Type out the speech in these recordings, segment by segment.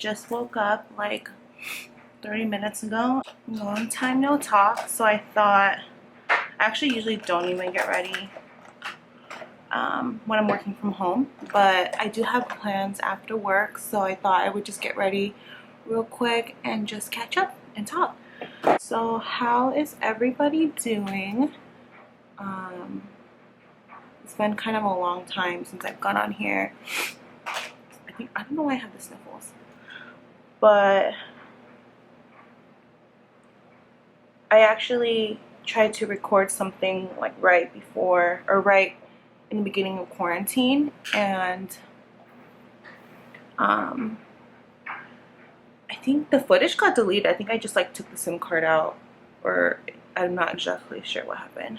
just woke up like 30 minutes ago. Long time no talk, so I thought, I actually usually don't even get ready when I'm working from home, but I do have plans after work, so I thought I would just get ready real quick and just catch up and talk. So how is everybody doing? It's been kind of a long time since I've gone on here. I don't know why I have the sniffles, but I actually tried to record something like right before or right in the beginning of quarantine, and I think the footage got deleted. I think I just like took the SIM card out, or I'm not exactly sure what happened.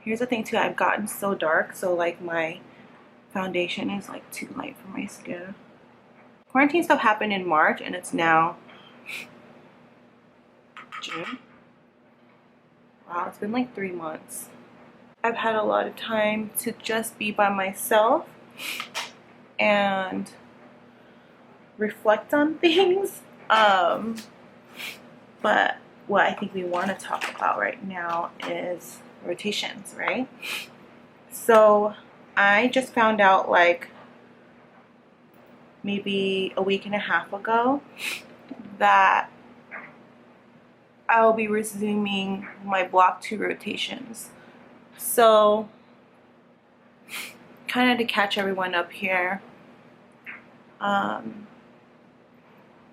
Here's the thing too, I've gotten so dark, so like my foundation is like too light for my skin. Quarantine stuff happened in March and it's now June. Wow, it's been like 3 months. I've had a lot of time to just be by myself and reflect on things. But what I think we want to talk about right now is rotations, right? So I just found out like maybe a week and a half ago that I'll be resuming my block 2 rotations. So kind of to catch everyone up here,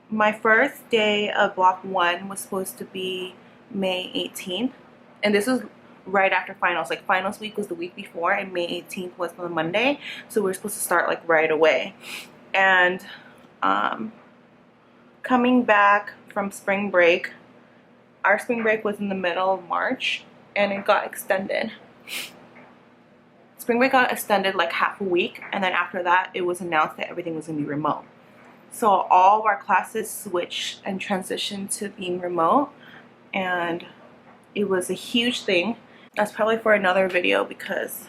my first day of block 1 was supposed to be May 18th, and this was right after finals. Like finals week was the week before and May 18th was on Monday, so we were supposed to start like right away. And coming back from spring break, our spring break was in the middle of March and it got extended. Spring break got extended like half a week, and then after that it was announced that everything was going to be remote. So all of our classes switched and transitioned to being remote, and it was a huge thing. That's probably for another video because,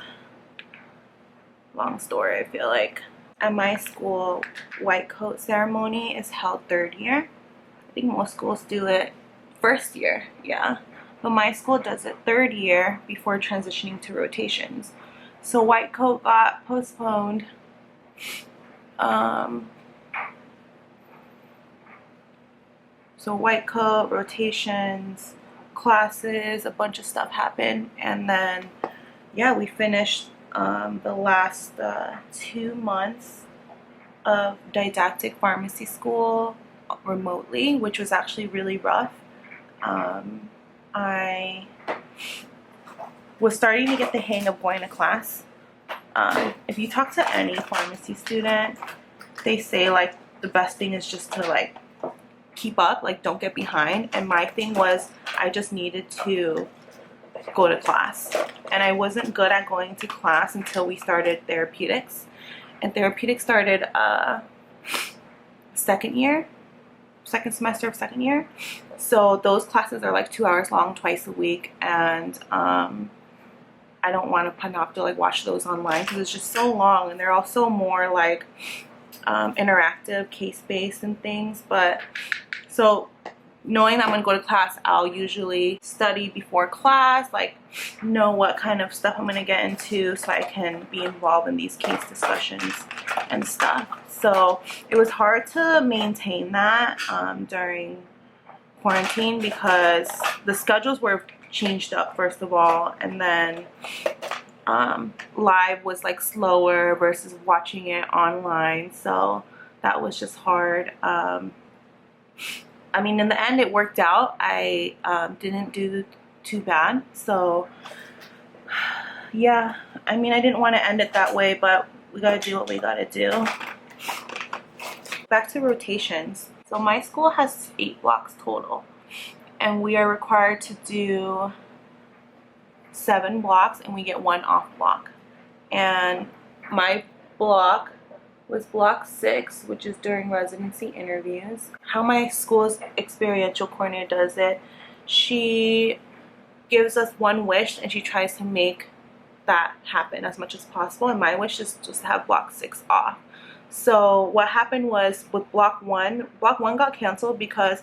long story, I feel like. At my school, white coat ceremony is held 3rd year. I think most schools do it 1st year, yeah. But my school does it 3rd year before transitioning to rotations. So white coat got postponed. So white coat, rotations, classes, a bunch of stuff happened, and then yeah, we finished the last 2 months of didactic pharmacy school remotely, which was actually really rough. I was starting to get the hang of going to class. If you talk to any pharmacy student, they say like the best thing is just to like keep up, like don't get behind. And my thing was I just needed to go to class, and I wasn't good at going to class until we started therapeutics, and therapeutics started second semester of 2nd year. So those classes are like 2 hours long twice a week, and I don't want to have to like watch those online because it's just so long, and they're also more like interactive, case-based and things. But so knowing that I'm going to go to class, I'll usually study before class, like know what kind of stuff I'm going to get into so I can be involved in these case discussions and stuff. So it was hard to maintain that during quarantine because the schedules were changed up first of all, and then live was like slower versus watching it online, so that was just hard. I mean, in the end it worked out. I didn't do too bad, so yeah, I mean, I didn't want to end it that way, but we gotta do what we gotta do. Back to rotations. So my school has 8 blocks total, and we are required to do 7 blocks, and we get 1 off block. And my block was block 6, which is during residency interviews. How my school's experiential coordinator does it, she gives us one wish and she tries to make that happen as much as possible, and my wish is just to have block 6 off. So what happened was with block one got canceled because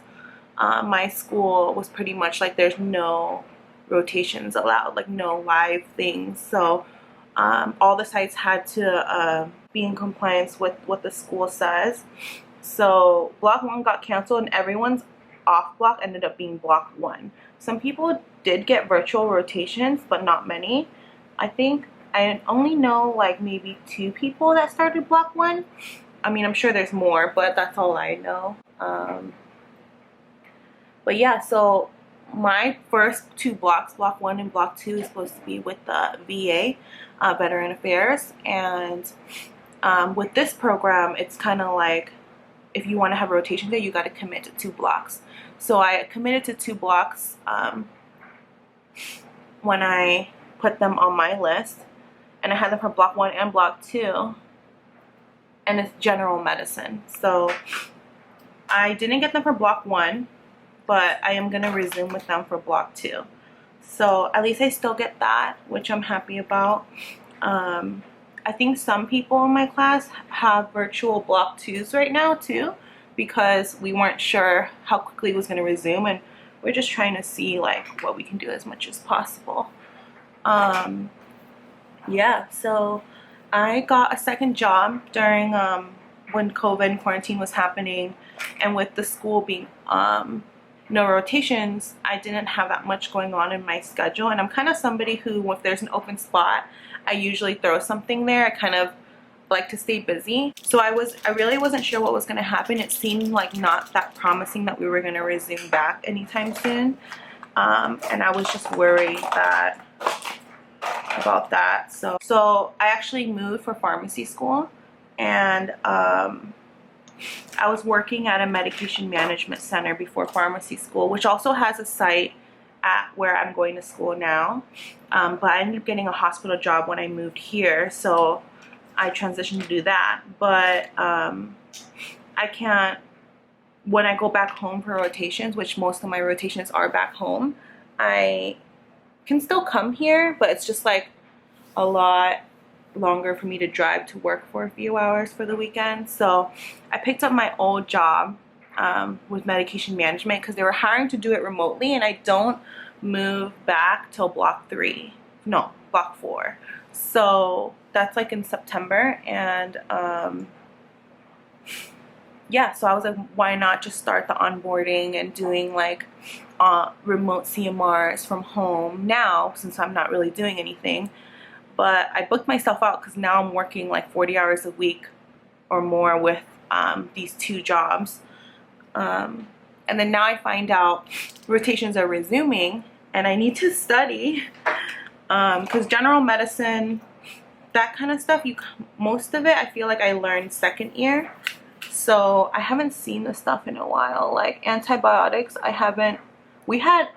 my school was pretty much like there's no rotations allowed, like no live things. So all the sites had to be in compliance with what the school says. So block one got canceled and everyone's off block ended up being block one. Some people did get virtual rotations, but not many. I think I only know like maybe 2 people that started block one. I mean, I'm sure there's more, but that's all I know. But yeah, so my first 2 blocks, block 1 and block 2, is supposed to be with the VA, Veteran Affairs. And with this program, it's kind of like if you want to have a rotation there, you got to commit to 2 blocks. So I committed to 2 blocks when I put them on my list. And I had them for block 1 and block 2. And it's general medicine. So I didn't get them for block 1, but I am going to resume with them for block 2. So at least I still get that, which I'm happy about. I think some people in my class have virtual block 2s right now too, because we weren't sure how quickly it was going to resume, and we're just trying to see like what we can do as much as possible. Yeah, so I got a second job during when COVID and quarantine was happening, and with the school being no rotations, I didn't have that much going on in my schedule. And I'm kind of somebody who, if there's an open spot, I usually throw something there. I kind of like to stay busy. So I really wasn't sure what was going to happen. It seemed like not that promising that we were going to resume back anytime soon. And I was just worried about that. So I actually moved for pharmacy school, and I was working at a medication management center before pharmacy school, which also has a site at where I'm going to school now. But I ended up getting a hospital job when I moved here, so I transitioned to do that. But I can't, when I go back home for rotations, which most of my rotations are back home, I can still come here, but it's just like a lot longer for me to drive to work for a few hours for the weekend. So I picked up my old job with medication management because they were hiring to do it remotely, and I don't move back till block 4. So that's like in September. And yeah, so I was like, why not just start the onboarding and doing like remote CMRs from home now, since I'm not really doing anything. But I booked myself out because now I'm working like 40 hours a week or more with these 2 jobs. And then now I find out rotations are resuming and I need to study because general medicine, that kind of stuff, most of it I feel like I learned second year. So I haven't seen this stuff in a while. Like antibiotics, we had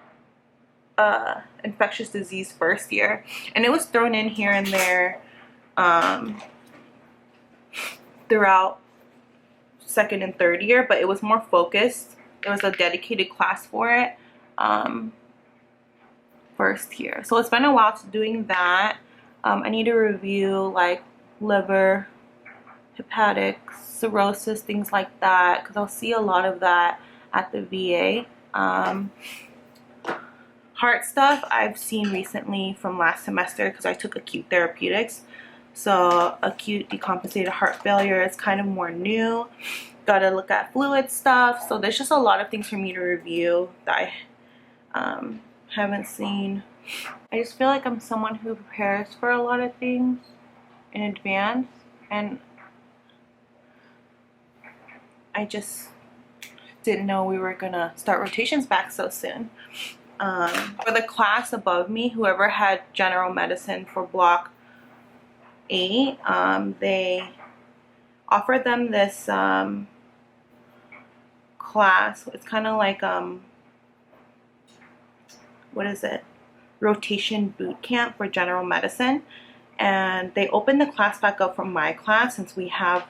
infectious disease first year, and it was thrown in here and there throughout second and third year, but it was more focused. There was a dedicated class for it first year. So it's been a while to doing that. I need to review like liver, hepatic, cirrhosis, things like that, because I'll see a lot of that at the VA. Heart stuff I've seen recently from last semester because I took acute therapeutics. So acute decompensated heart failure is kind of more new. Gotta look at fluid stuff. So there's just a lot of things for me to review that I haven't seen. I just feel like I'm someone who prepares for a lot of things in advance, and I just didn't know we were gonna start rotations back so soon. For the class above me, whoever had general medicine for block 8, they offered them this class. It's kind of like what is it? Rotation boot camp for general medicine. And they opened the class back up from my class since we have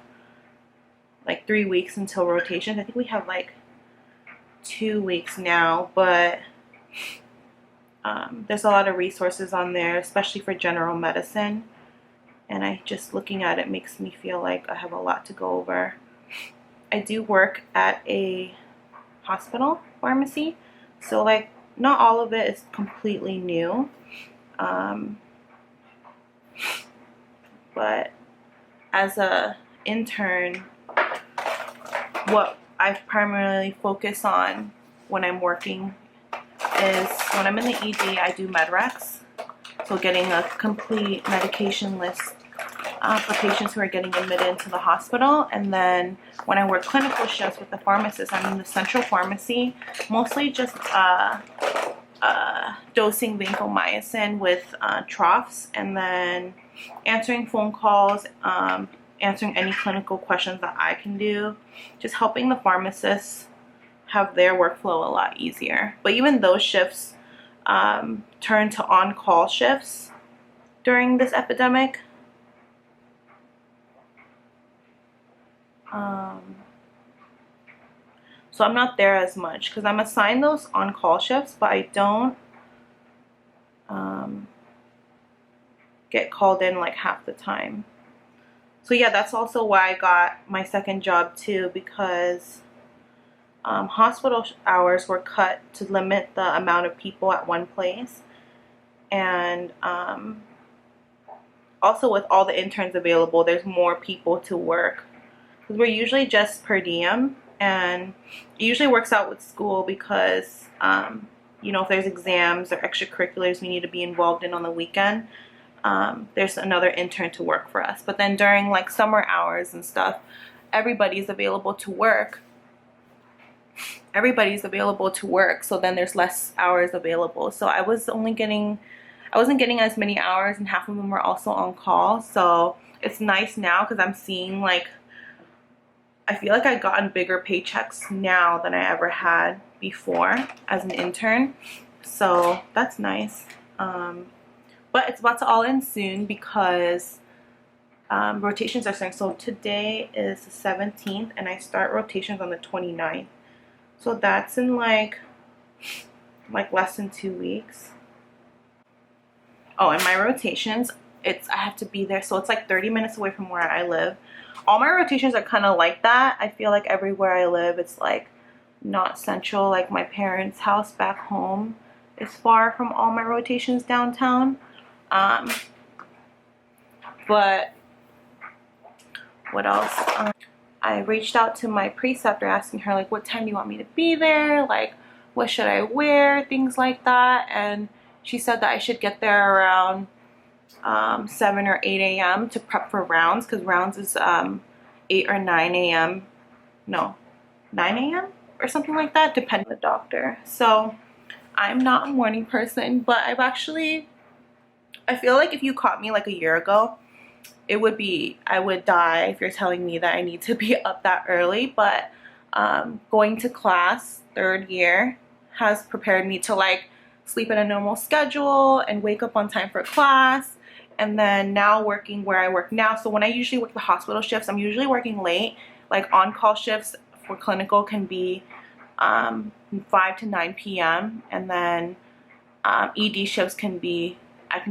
like 3 weeks until rotation. I think we have like 2 weeks now, but there's a lot of resources on there, especially for general medicine. and I just looking at it makes me feel like I have a lot to go over. I do work at a hospital pharmacy, so like not all of it is completely new, but as a intern, what I primarily focus on when I'm working is when I'm in the ED, I do med recs, so getting a complete medication list for patients who are getting admitted into the hospital. And then when I work clinical shifts with the pharmacist, I'm in the central pharmacy, mostly just dosing vancomycin with troughs, and then answering phone calls, answering any clinical questions that I can do, just helping the pharmacists have their workflow a lot easier. But even those shifts turned to on-call shifts during this epidemic. So I'm not there as much because I'm assigned those on-call shifts, but I don't get called in like half the time. So yeah, that's also why I got my second job too, because hospital hours were cut to limit the amount of people at one place. And also with all the interns available, there's more people to work. Because we're usually just per diem, and it usually works out with school because, you know, if there's exams or extracurriculars we need to be involved in on the weekend, there's another intern to work for us. But then during like summer hours and stuff, everybody's available to work. So then there's less hours available. So I wasn't getting as many hours, and half of them were also on call. So it's nice now because I'm seeing like, I feel like I've gotten bigger paychecks now than I ever had before as an intern. So that's nice. But it's about to all end soon because rotations are starting. So today is the 17th and I start rotations on the 29th. So that's in like less than 2 weeks. Oh, and my rotations, I have to be there. So it's like 30 minutes away from where I live. All my rotations are kind of like that. I feel like everywhere I live, it's like not central. Like my parents' house back home is far from all my rotations downtown. But what else? I reached out to my preceptor asking her like, what time do you want me to be there? Like, what should I wear? Things like that. And she said that I should get there around 7 or 8 a.m. to prep for rounds, because rounds is 8 or 9 a.m. No, 9 a.m. or something like that, depending on the doctor. So I'm not a morning person, but I feel like if you caught me like a year ago, I would die if you're telling me that I need to be up that early. But going to class third year has prepared me to like sleep in a normal schedule and wake up on time for class. And then now working where I work now, so when I usually work the hospital shifts, I'm usually working late. Like on-call shifts for clinical can be 5 to 9 p.m. and then ED shifts I can be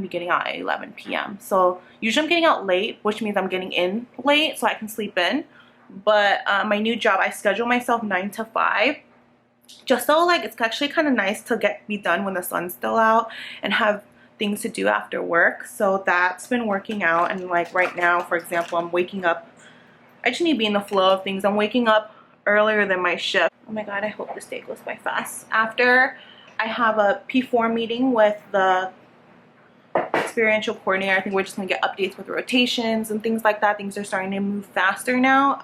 getting out at 11 p.m. So usually I'm getting out late, which means I'm getting in late so I can sleep in. But my new job, I schedule myself 9 to 5, just so like it's actually kind of nice to be done when the sun's still out and have things to do after work. So that's been working out. And like right now, for example, I'm waking up, I just need to be in the flow of things. I'm waking up earlier than my shift. Oh my god, I hope this day goes by fast. After I have a P4 meeting with the experiential coordinator, I think we're just gonna get updates with rotations and things like that. Things are starting to move faster now.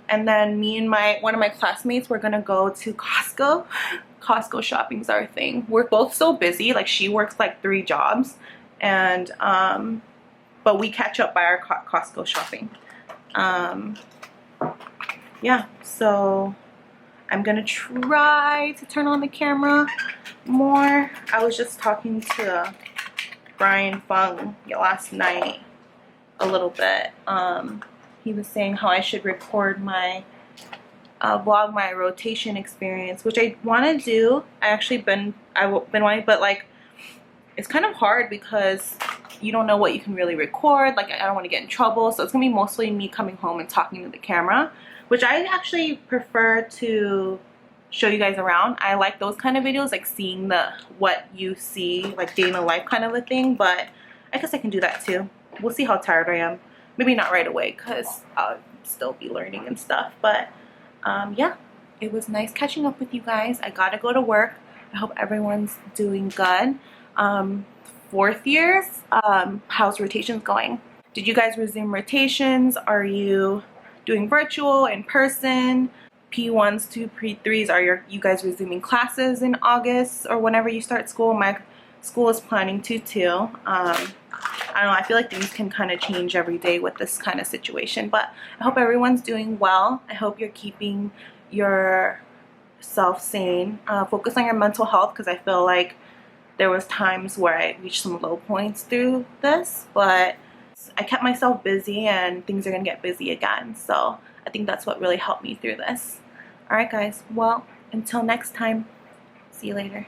And then me and one of my classmates, we're gonna go to Costco. Costco shopping's our thing. We're both so busy. Like she works like 3 jobs, and but we catch up by our Costco shopping. Yeah, so I'm gonna try to turn on the camera more. I was just talking to Brian Fung last night a little bit. He was saying how I should record my vlog my rotation experience, which I want to do. I've been wanting, but like it's kind of hard because you don't know what you can really record. Like, I don't want to get in trouble, so it's gonna be mostly me coming home and talking to the camera, which I actually prefer to show you guys around. I like those kind of videos, like seeing what you see, like day in the life kind of a thing, but I guess I can do that too. We'll see how tired I am. Maybe not right away because I'll still be learning and stuff, but yeah, it was nice catching up with you guys. I gotta go to work. I hope everyone's doing good. Fourth years, how's rotations going? Did you guys resume rotations? Are you doing virtual, in person? P1s to P3s, are you guys resuming classes in August or whenever you start school? My school is planning to too. I don't know, I feel like things can kind of change every day with this kind of situation, but I hope everyone's doing well. I hope you're keeping yourself sane. Focus on your mental health, because I feel like there was times where I reached some low points through this, but I kept myself busy and things are gonna get busy again. So I think that's what really helped me through this. All right, guys, well, until next time, see you later.